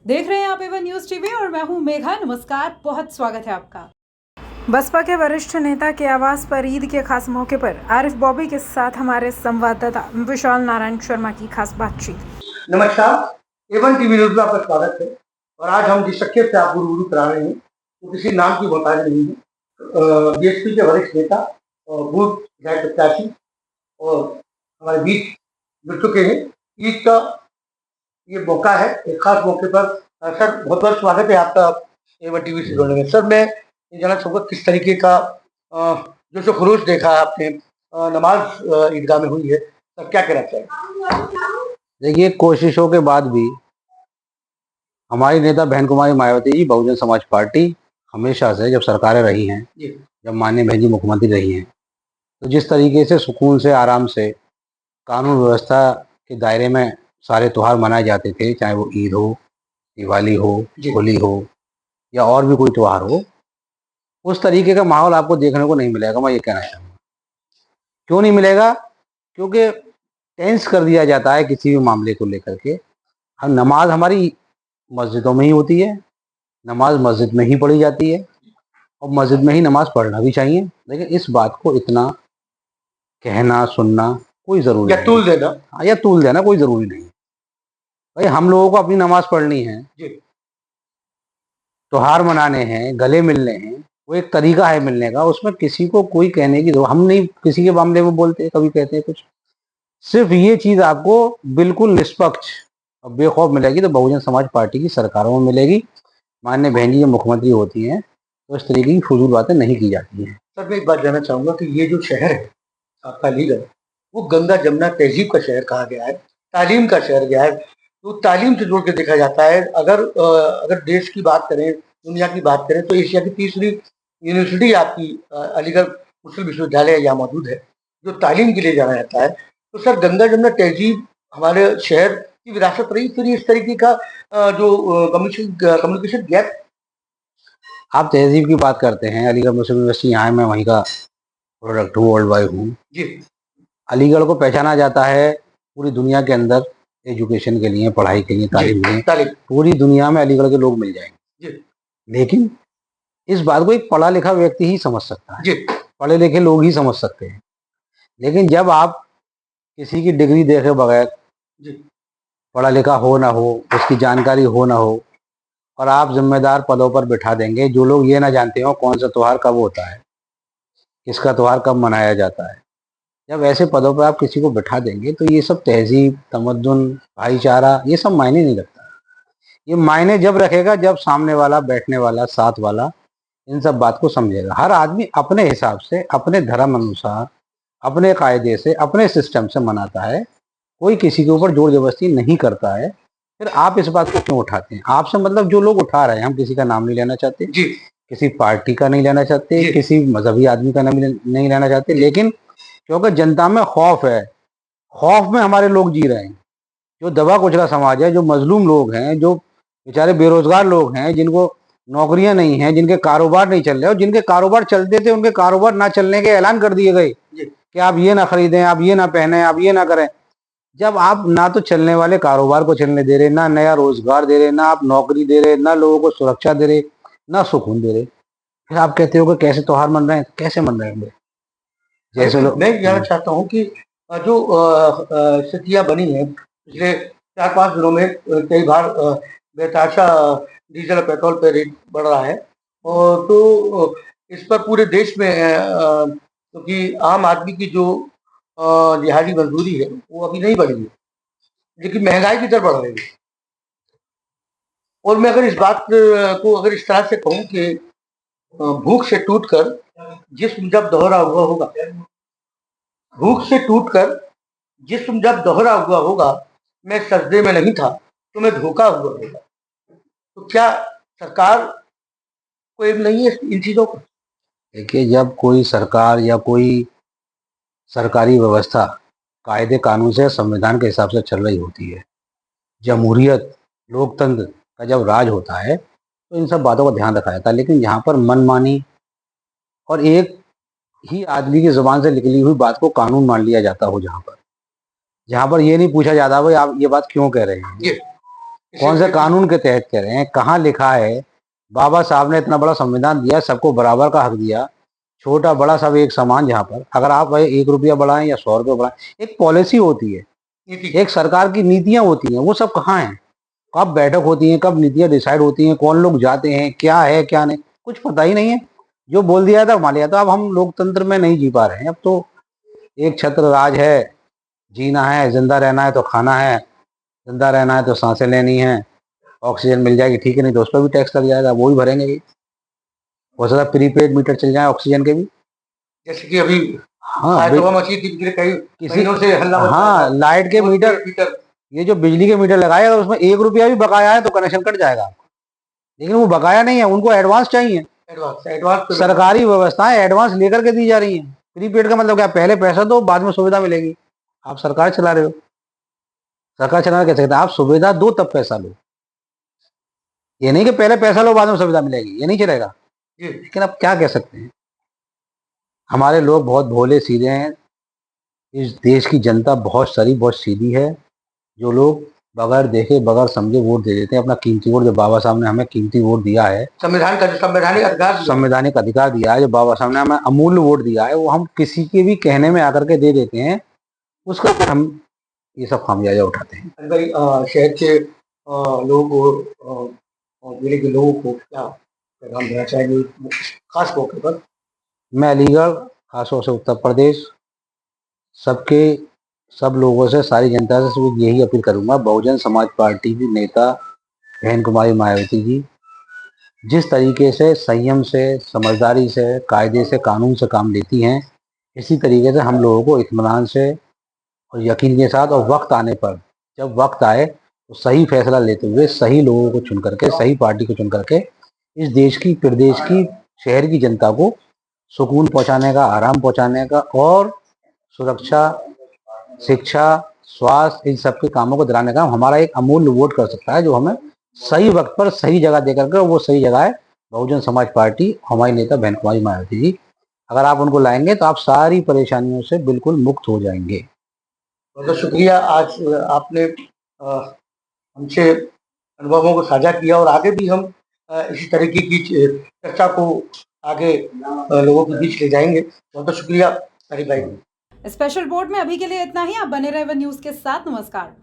देख रहे हैं आप एवन न्यूज टीवी और मैं हूं मेघा। नमस्कार, बहुत स्वागत है आपका। बसपा के वरिष्ठ नेता के आवास पर ईद के खास मौके पर आरिफ बॉबी के साथ हमारे संवाददाता विशाल नारायण शर्मा की खास बातचीत। नमस्कार, एवन टीवी न्यूज में आपका स्वागत है। और आज हम जिस शख्सियत से आपको रूबरू करा रहे हैं वो किसी नाम की मोहताज नहीं है। बीएसपी के वरिष्ठ नेता और बूथ विधायक प्रत्याशी और हमारे बीच जुड़ चुके हैं। ईद का ये मौका है, एक खास मौके पर। सर, बहुत बहुत स्वागत है आपका एवन टीवी से जुड़ने में। सर, मैं ये जानना चाहूँगा किस तरीके का जोश खरोश देखा आपने, नमाज ईदगाह में हुई है, सर क्या कहना चाहिए? देखिए, कोशिशों के बाद भी हमारी नेता बहन कुमारी मायावती जी, बहुजन समाज पार्टी हमेशा से जब सरकारें रही हैं, जब माननीय बहन जी मुख्यमंत्री रही हैं, तो जिस तरीके से सुकून से आराम से कानून व्यवस्था के दायरे में सारे त्यौहार मनाए जाते थे, चाहे वो ईद हो, दिवाली हो, होली हो या और भी कोई त्यौहार हो, उस तरीके का माहौल आपको देखने को नहीं मिलेगा। मैं ये कहना चाहूँगा। क्यों नहीं मिलेगा? क्योंकि टेंस कर दिया जाता है किसी भी मामले को लेकर के। हम नमाज हमारी मस्जिदों में ही होती है, नमाज मस्जिद में ही पढ़ी जाती है और मस्जिद में ही नमाज पढ़ना भी चाहिए। लेकिन इस बात को इतना कहना सुनना कोई ज़रूरी या तूल देना, या तूल देना कोई ज़रूरी नहीं। भाई, हम लोगों को अपनी नमाज पढ़नी है, त्योहार मनाने हैं, गले मिलने हैं, वो एक तरीका है मिलने का। उसमें किसी को कोई कहने की हम नहीं किसी के मामले में बोलते, कभी कहते हैं कुछ। सिर्फ ये चीज़ आपको बिल्कुल निष्पक्ष और बेखौफ मिलेगी तो बहुजन समाज पार्टी की सरकारों में मिलेगी। माननीय बहन जी जब मुख्यमंत्री होती हैं तो इस तरीके की फजूल बातें नहीं की जाती हैं। सर, मैं एक बात जानना चाहूँगा कि ये जो शहर है आपका अलीगढ़, वो गंगा जमुना तहजीब का शहर कहा गया है, तालीम का शहर गया है। तो तालीम से जोड़ के देखा जाता है। अगर देश की बात करें, दुनिया की बात करें, तो एशिया की तीसरी यूनिवर्सिटी आपकी अलीगढ़ मुस्लिम विश्वविद्यालय यहाँ मौजूद है, जो तालीम के लिए जाना जाता है। तो सर, गंगा जमुना तहजीब हमारे शहर की विरासत रही, फिर इस तरीके का जो कम्युनिकेशन गैप। आप तहजीब की बात करते हैं, अलीगढ़ मुस्लिम यूनिवर्सिटी यहाँ है, मैं वहीं का प्रोडक्ट हूँ, वर्ल्ड वाइड हूँ जी। अलीगढ़ को पहचाना जाता है पूरी दुनिया के अंदर एजुकेशन के लिए, पढ़ाई के लिए, तालीम के लिए। पूरी दुनिया में अलीगढ़ के लोग मिल जाएंगे जी। लेकिन इस बात को एक पढ़ा लिखा व्यक्ति ही समझ सकता है जी। पढ़े लिखे लोग ही समझ सकते हैं। लेकिन जब आप किसी की डिग्री देखे बगैर, पढ़ा लिखा हो ना हो, उसकी जानकारी हो ना हो, और आप जिम्मेदार पदों पर बिठा देंगे जो लोग ये ना जानते हो कौन सा त्यौहार कब होता है, किसका त्यौहार कब मनाया जाता है, जब ऐसे पदों पर आप किसी को बिठा देंगे तो ये सब तहजीब, तमद्दुन, भाईचारा, ये सब मायने नहीं रखता। ये मायने जब रखेगा जब सामने वाला, बैठने वाला, साथ वाला इन सब बात को समझेगा। हर आदमी अपने हिसाब से, अपने धर्म अनुसार, अपने कायदे से, अपने सिस्टम से मनाता है। कोई किसी के ऊपर जोर जबरदस्ती नहीं करता है। फिर आप इस बात को क्यों उठाते हैं? आपसे मतलब जो लोग उठा रहे हैं, हम किसी का नाम नहीं लेना चाहते जी, किसी पार्टी का नहीं लेना चाहते, किसी मजहबी आदमी का नाम नहीं लेना चाहते, लेकिन क्योंकि जनता में खौफ है, खौफ में हमारे लोग जी रहे हैं। जो दबा कुचला समाज है, जो मजलूम लोग हैं, जो बेचारे बेरोजगार लोग हैं, जिनको नौकरियां नहीं हैं, जिनके कारोबार नहीं चल रहे, और जिनके कारोबार चलते थे उनके कारोबार ना चलने के ऐलान कर दिए गए कि आप ये ना खरीदें, आप ये ना पहने, आप ये ना करें। जब आप ना तो चलने वाले कारोबार को चलने दे रहे, ना नया रोजगार दे रहे, ना आप नौकरी दे रहे, ना लोगों को सुरक्षा दे रहे, ना सुकून दे रहे, फिर आप कहते हो कि कैसे त्योहार मन रहे हैं? कैसे मन रहे हैं? जैसे लोग, मैं जानना चाहता हूँ कि जो स्थितियाँ बनी हैं पिछले 4-5 दिनों में, कई बार बेतहाशा डीजल और पेट्रोल पे रेट बढ़ रहा है, और तो इस पर पूरे देश में क्योंकि आम आदमी की जो दिहाड़ी मजदूरी है वो अभी नहीं बढ़ी है, लेकिन महंगाई की दर बढ़ रही है। और मैं अगर इस बात को अगर इस तरह से कहूँ कि भूख से टूटकर जिस्म जब दोहरा हुआ होगा, भूख से टूटकर जिस्म जब दोहरा हुआ होगा, मैं सजदे में नहीं था तो मैं धोखा हुआ होगा। तो क्या सरकार को एम नहीं है इन चीजों का? देखिए, जब कोई सरकार या कोई सरकारी व्यवस्था कायदे कानून से, संविधान के हिसाब से चल रही होती है, जमहूरियत, लोकतंत्र का जब राज होता है, तो इन सब बातों का ध्यान रखा जाता है। लेकिन यहाँ पर मनमानी और एक ही आदमी की जुबान से निकली हुई बात को कानून मान लिया जाता हो, जहाँ पर ये नहीं पूछा जाता भाई आप ये बात क्यों कह रहे हैं। कौन से कानून के तहत कह रहे हैं? कहाँ लिखा है? बाबा साहब ने इतना बड़ा संविधान दिया, सबको बराबर का हक दिया, छोटा बड़ा सब एक समान। जहाँ पर अगर आप 1 रुपया बढ़ाएं या 100 रुपये बढ़ाएं, एक पॉलिसी होती है, एक सरकार की नीतियां होती हैं, वो सब कहाँ हैं? कब बैठक होती है, कब नीतियां डिसाइड होती हैं, कौन लोग जाते हैं, क्या है क्या नहीं, कुछ पता ही नहीं है। जो बोल दिया था मान लिया। तो अब हम लोकतंत्र में नहीं जी पा रहे हैं। अब तो एक छत्र राज है, जीना है, जिंदा रहना है तो खाना है, जिंदा रहना है तो सांसें लेनी है, ऑक्सीजन मिल जाएगी ठीक है, नहीं तो उस पर भी टैक्स लग जाएगा, वो भी भरेंगे ही। हो सकता है प्रीपेड मीटर चल जाए ऑक्सीजन के भी, जैसे कि अभी हाँ तो हम अच्छी पिछले कई महीनों से हल्ला हाँ लाइट के मीटर, ये जो बिजली के मीटर लगाए, अगर उसमें 1 रुपया भी बकाया है तो कनेक्शन कट जाएगा आपका। लेकिन वो बकाया नहीं है, उनको एडवांस चाहिए। एडवांस सरकारी व्यवस्थाएं एडवांस लेकर के दी जा रही हैं। प्रीपेड का मतलब क्या? पहले पैसा दो, बाद में सुविधा मिलेगी। आप सरकार चला रहे हो, सरकार चलाना कैसे कहते हैं? आप सुविधा दो तब पैसा लो, ये नहीं कि पहले पैसा लो बाद में सुविधा मिलेगी, ये नहीं चलेगा। लेकिन अब क्या कह सकते हैं, हमारे लोग बहुत भोले सीधे हैं। इस देश की जनता बहुत सारी बहुत सीधी है। जो लोग बगैर देखे बगैर समझे वोट दे देते हैं, अपना कीमती वोट, जो बाबा साहब ने हमें कीमती वोट दिया है, संविधान का जो संवैधानिक अधिकार दिया है, जो बाबा साहब ने हमें अमूल्य वोट दिया है, वो हम किसी के भी कहने में आकर के दे देते हैं, उसका फिर हम ये सब खामियाजा उठाते हैं। भाई शहर के लोग और जिले के लोगों को क्या पैगाम देना चाहेंगे खास मौके पर? मैं अलीगढ़, खासतौर से उत्तर प्रदेश, सब लोगों से, सारी जनता से सिर्फ यही अपील करूंगा, बहुजन समाज पार्टी की नेता बहन कुमारी मायावती जी जिस तरीके से संयम से, समझदारी से, कायदे से, कानून से काम लेती हैं, इसी तरीके से हम लोगों को इत्मीनान से और यकीन के साथ, और वक्त आने पर, जब वक्त आए तो सही फैसला लेते हुए, सही लोगों को चुन करके, सही पार्टी को चुन करके, इस देश की, प्रदेश की, शहर की जनता को सुकून पहुंचाने का, आराम पहुंचाने का, और सुरक्षा, शिक्षा, स्वास्थ्य, इन सब के कामों को दिलाने का हमारा एक अमूल्य वोट कर सकता है, जो हमें सही वक्त पर सही जगह दे करके, वो सही जगह है बहुजन समाज पार्टी, हमारी नेता बहन कुमारी मायावती जी। अगर आप उनको लाएंगे तो आप सारी परेशानियों से बिल्कुल मुक्त हो जाएंगे। बहुत शुक्रिया, आज आपने हमसे अनुभवों को साझा किया, और आगे भी हम इसी तरीके की चर्चा को आगे लोगों के बीच ले जाएंगे। बहुत शुक्रिया तारिक भाई। स्पेशल रिपोर्ट में अभी के लिए इतना ही। आप बने रहे वन न्यूज के साथ। नमस्कार।